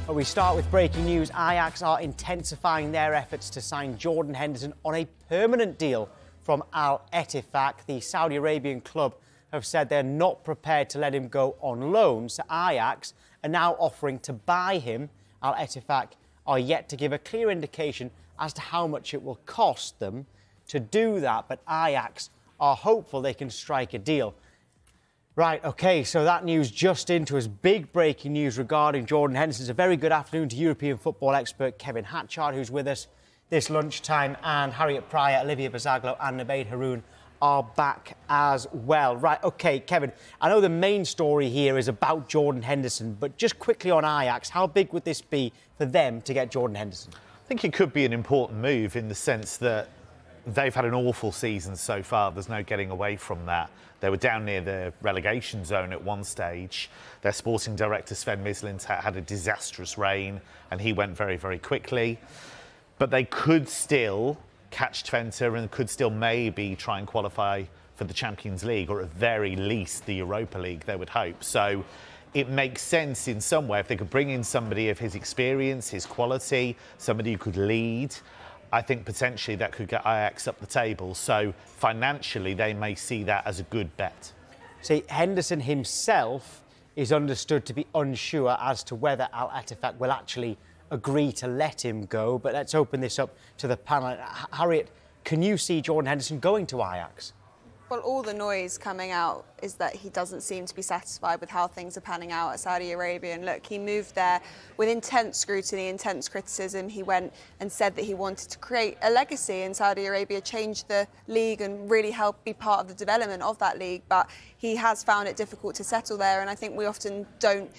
But we start with breaking news. Ajax are intensifying their efforts to sign Jordan Henderson on a permanent deal from Ettifaq. The Saudi Arabian club have said they're not prepared to let him go on loan, so Ajax are now offering to buy him. Ettifaq are yet to give a clear indication as to how much it will cost them to do that, but Ajax are hopeful they can strike a deal. Right, OK, so that news just into us. Big breaking news regarding Jordan Henderson. It's a very good afternoon to European football expert Kevin Hatchard, who's with us this lunchtime, and Harriet Pryor, Olivia Bazaglo and Nabeed Haroon are back as well. Right, OK, Kevin, I know the main story here is about Jordan Henderson, but just quickly on Ajax, how big would this be for them to get Jordan Henderson? I think it could be an important move in the sense that they've had an awful season so far. There's no getting away from that. They were down near the relegation zone at one stage. Their sporting director, Sven Mislintat, had a disastrous reign and he went very, very quickly. But they could still catch Twente and could still maybe try and qualify for the Champions League, or at very least the Europa League, they would hope. So it makes sense in some way if they could bring in somebody of his experience, his quality, somebody who could lead. I think potentially that could get Ajax up the table. So financially, they may see that as a good bet. See, Henderson himself is understood to be unsure as to whether Ettifaq will actually agree to let him go. But let's open this up to the panel. Harriet, can you see Jordan Henderson going to Ajax? Well, all the noise coming out is that he doesn't seem to be satisfied with how things are panning out at Saudi Arabia. And look, he moved there with intense scrutiny, intense criticism. He went and said that he wanted to create a legacy in Saudi Arabia, change the league and really help be part of the development of that league. But he has found it difficult to settle there. And I think we often don't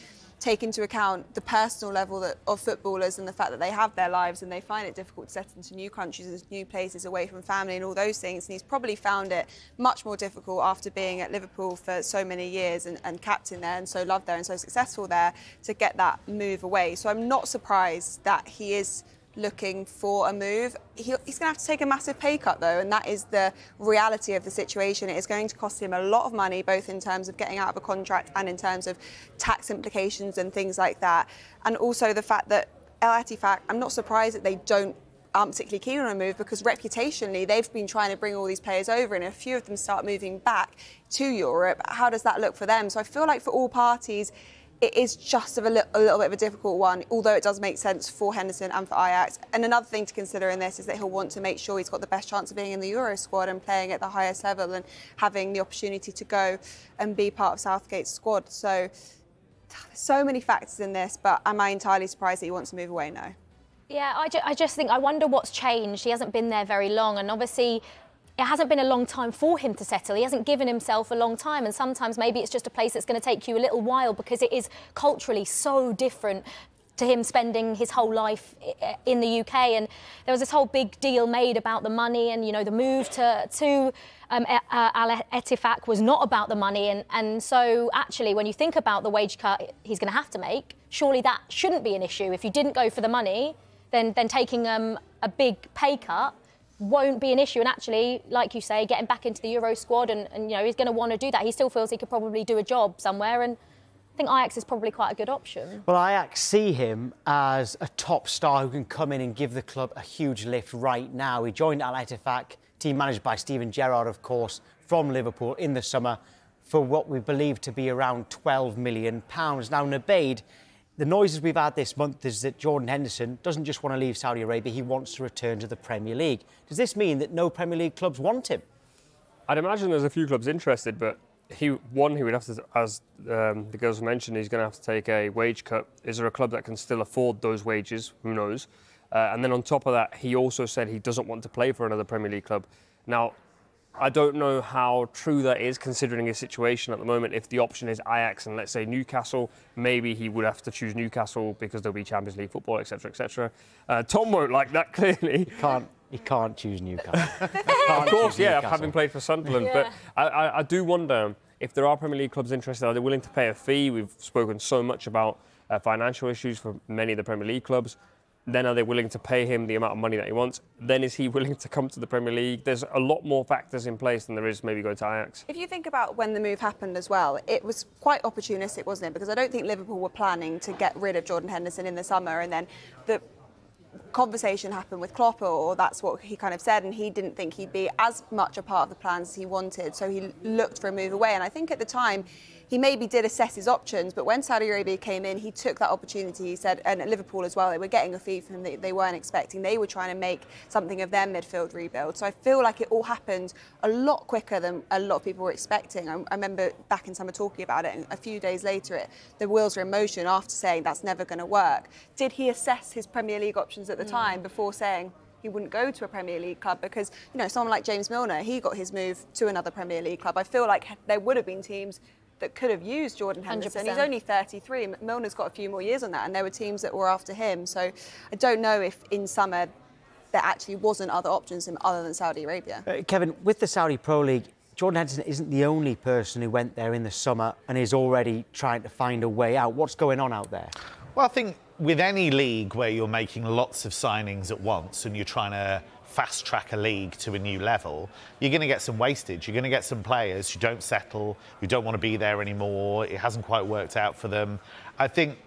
take into account the personal level of footballers and the fact that they have their lives and they find it difficult to settle into new countries and new places away from family and all those things. And he's probably found it much more difficult after being at Liverpool for so many years and captain there and so loved there and so successful there to get that move away. So I'm not surprised that he is looking for a move. He's going to have to take a massive pay cut, though, and that is the reality of the situation. It is going to cost him a lot of money, both in terms of getting out of a contract and in terms of tax implications and things like that. And also the fact that Ettifaq, I'm not surprised that they aren't particularly keen on a move, because reputationally they've been trying to bring all these players over, and if a few of them start moving back to Europe, how does that look for them? So I feel like for all parties, it is just a little bit of a difficult one, although it does make sense for Henderson and for Ajax. And another thing to consider in this is that he'll want to make sure he's got the best chance of being in the Euro squad and playing at the highest level and having the opportunity to go and be part of Southgate's squad. So many factors in this, but am I entirely surprised that he wants to move away? No. Yeah, I just think, I wonder what's changed. He hasn't been there very long, and obviously it hasn't been a long time for him to settle. He hasn't given himself a long time, and sometimes maybe it's just a place that's going to take you a little while because it is culturally so different to him spending his whole life in the UK. And there was this whole big deal made about the money, and, you know, the move to Ettifaq was not about the money. And so actually, when you think about the wage cut he's going to have to make, surely that shouldn't be an issue. If you didn't go for the money, then taking a big pay cut won't be an issue. And actually, like you say, getting back into the Euro squad and you know, he's going to want to do that. He still feels he could probably do a job somewhere, and I think Ajax is probably quite a good option. Well, Ajax see him as a top star who can come in and give the club a huge lift right now. He joined Ettifaq, team managed by Steven Gerrard, of course, from Liverpool in the summer for what we believe to be around £12 million. Now, Nabeed, the noises we've had this month is that Jordan Henderson doesn't just want to leave Saudi Arabia, he wants to return to the Premier League. Does this mean that no Premier League clubs want him? I'd imagine there's a few clubs interested, but he would have to, as the girls mentioned, he's going to have to take a wage cut. Is there a club that can still afford those wages? Who knows? And then on top of that, he also said he doesn't want to play for another Premier League club. Now, I don't know how true that is, considering his situation at the moment. If the option is Ajax and, let's say, Newcastle, maybe he would have to choose Newcastle because there'll be Champions League football, etc., etc. Tom won't like that, clearly. He can't choose Newcastle. Of course, yeah, having played for Sunderland. Yeah. But I do wonder if there are Premier League clubs interested, are they willing to pay a fee? We've spoken so much about financial issues for many of the Premier League clubs. Then are they willing to pay him the amount of money that he wants? Then is he willing to come to the Premier League? There's a lot more factors in place than there is maybe going to Ajax. If you think about when the move happened as well, it was quite opportunistic, wasn't it? Because I don't think Liverpool were planning to get rid of Jordan Henderson in the summer, and then the conversation happened with Klopp, or that's what he kind of said, and he didn't think he'd be as much a part of the plans as he wanted, so he looked for a move away. And I think at the time he maybe did assess his options, but when Saudi Arabia came in, he took that opportunity. He said, and Liverpool as well, they were getting a fee from him that they weren't expecting. They were trying to make something of their midfield rebuild. So I feel like it all happened a lot quicker than a lot of people were expecting. I remember back in summer talking about it, and a few days later, the wheels were in motion after saying that's never going to work. Did he assess his Premier League options at the time before saying he wouldn't go to a Premier League club? Because, you know, someone like James Milner, he got his move to another Premier League club. I feel like there would have been teams that could have used Jordan Henderson. 100%. He's only 33. Milner's got a few more years on that, and there were teams that were after him. So I don't know if in summer there actually wasn't other options other than Saudi Arabia. Kevin, with the Saudi Pro League, Jordan Henderson isn't the only person who went there in the summer and is already trying to find a way out. What's going on out there? Well, I think with any league where you're making lots of signings at once and you're trying to fast track a league to a new level, you're going to get some wastage. You're going to get some players who don't settle, who don't want to be there anymore. It hasn't quite worked out for them. I think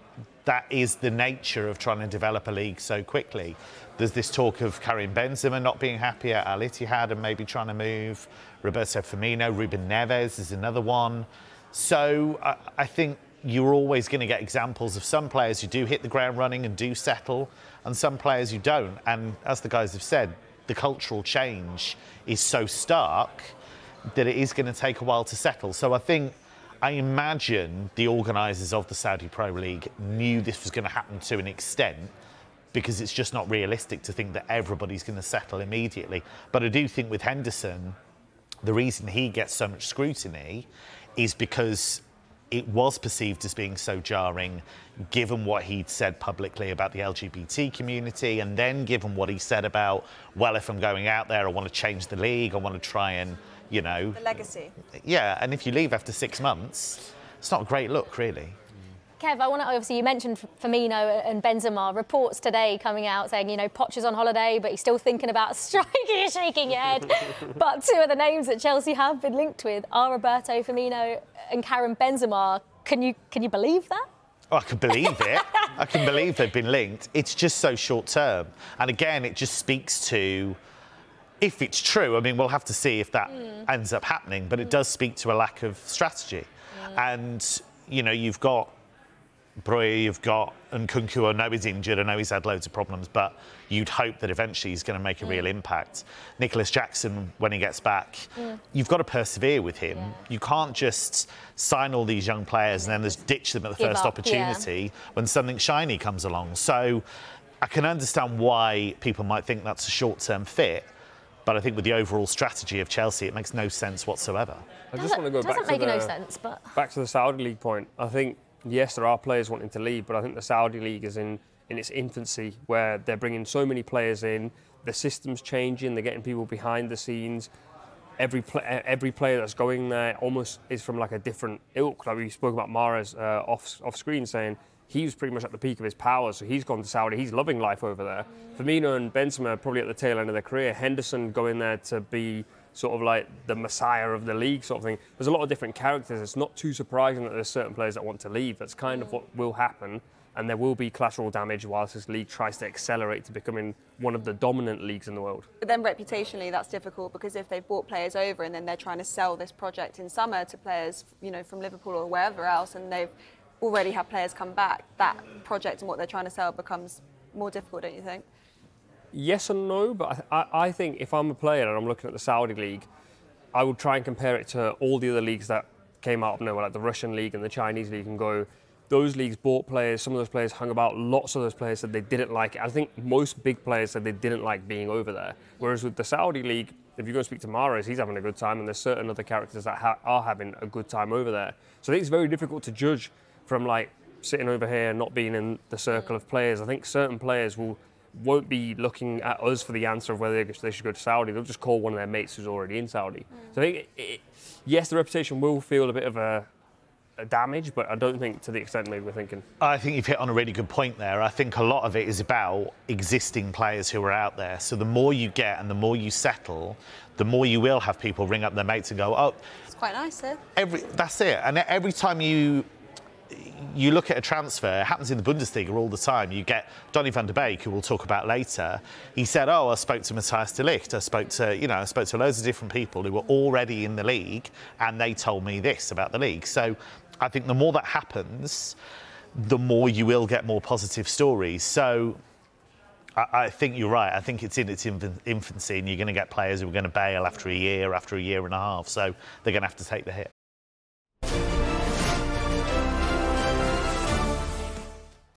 that is the nature of trying to develop a league so quickly. There's this talk of Karim Benzema not being happy at Al Ittihad and maybe trying to move. Roberto Firmino, Ruben Neves is another one. So I think you're always going to get examples of some players who do hit the ground running and do settle, and some players who don't. And as the guys have said, the cultural change is so stark that it is going to take a while to settle. So I imagine the organisers of the Saudi Pro League knew this was going to happen to an extent, because it's just not realistic to think that everybody's going to settle immediately. But I do think with Henderson, the reason he gets so much scrutiny is because it was perceived as being so jarring, given what he'd said publicly about the LGBT community, and then given what he said about, well, if I'm going out there, I want to change the league, I want to try and, you know... The legacy. Yeah, and if you leave after 6 months, it's not a great look, really. Kev, I want to, obviously, you mentioned Firmino and Benzema. Reports today coming out saying, you know, Poch is on holiday, but he's still thinking about striking. You're shaking your head. But two of the names that Chelsea have been linked with are Roberto Firmino and Karim Benzema. Can you believe that? Oh, I can believe it. I can believe they've been linked. It's just so short term. And again, it just speaks to, if it's true, I mean, we'll have to see if that ends up happening, but it does speak to a lack of strategy. And, you know, you've got Breuer, you've got Nkunku. I know he's injured, I know he's had loads of problems, but you'd hope that eventually he's going to make a real impact. Nicholas Jackson, when he gets back, you've got to persevere with him. You can't just sign all these young players and then just ditch them at the first opportunity when something shiny comes along. So I can understand why people might think that's a short-term fit, but I think with the overall strategy of Chelsea, it makes no sense whatsoever. I just want to go back to the Saudi League point. I think, yes, there are players wanting to leave, but I think the Saudi League is in its infancy, where they're bringing so many players in, the system's changing, they're getting people behind the scenes. Every player that's going there almost is from like a different ilk. Like we spoke about Mahrez off screen, saying he was pretty much at the peak of his powers, so he's gone to Saudi, he's loving life over there. Firmino and Benzema are probably at the tail end of their career. Henderson going there to be sort of like the messiah of the league sort of thing. There's a lot of different characters. It's not too surprising that there's certain players that want to leave. That's kind of what will happen, and there will be collateral damage whilst this league tries to accelerate to becoming one of the dominant leagues in the world. But then reputationally, that's difficult, because if they've brought players over and then they're trying to sell this project in summer to players, you know, from Liverpool or wherever else, and they've already had players come back, that project and what they're trying to sell becomes more difficult, don't you think? Yes and no, but I think if I'm a player and I'm looking at the Saudi League, I would try and compare it to all the other leagues that came out of nowhere, like the Russian League and the Chinese League, and go, those leagues bought players, some of those players hung about, lots of those players said they didn't like it. I think most big players said they didn't like being over there. Whereas with the Saudi League, if you go and speak to Mahrez, he's having a good time, and there's certain other characters that are having a good time over there. So I think it's very difficult to judge from like sitting over here and not being in the circle of players. I think certain players won't be looking at us for the answer of whether they should go to Saudi. They'll just call one of their mates who's already in Saudi. So I think, yes, the reputation will feel a bit of a damage, but I don't think to the extent maybe we're thinking. I think you've hit on a really good point there. I think a lot of it is about existing players who are out there. So the more you get and the more you settle, the more you will have people ring up their mates and go, oh, It's quite nice here. that's it. And every time you look at a transfer, it happens in the Bundesliga all the time. You get Donny van der Beek, who we'll talk about later. He said, I spoke to Matthias de Ligt. I spoke to loads of different people who were already in the league, and they told me this about the league. So I think the more that happens, the more you will get more positive stories. So I think you're right. I think it's in its infancy, and you're going to get players who are going to bail after a year and a half. So they're going to have to take the hit.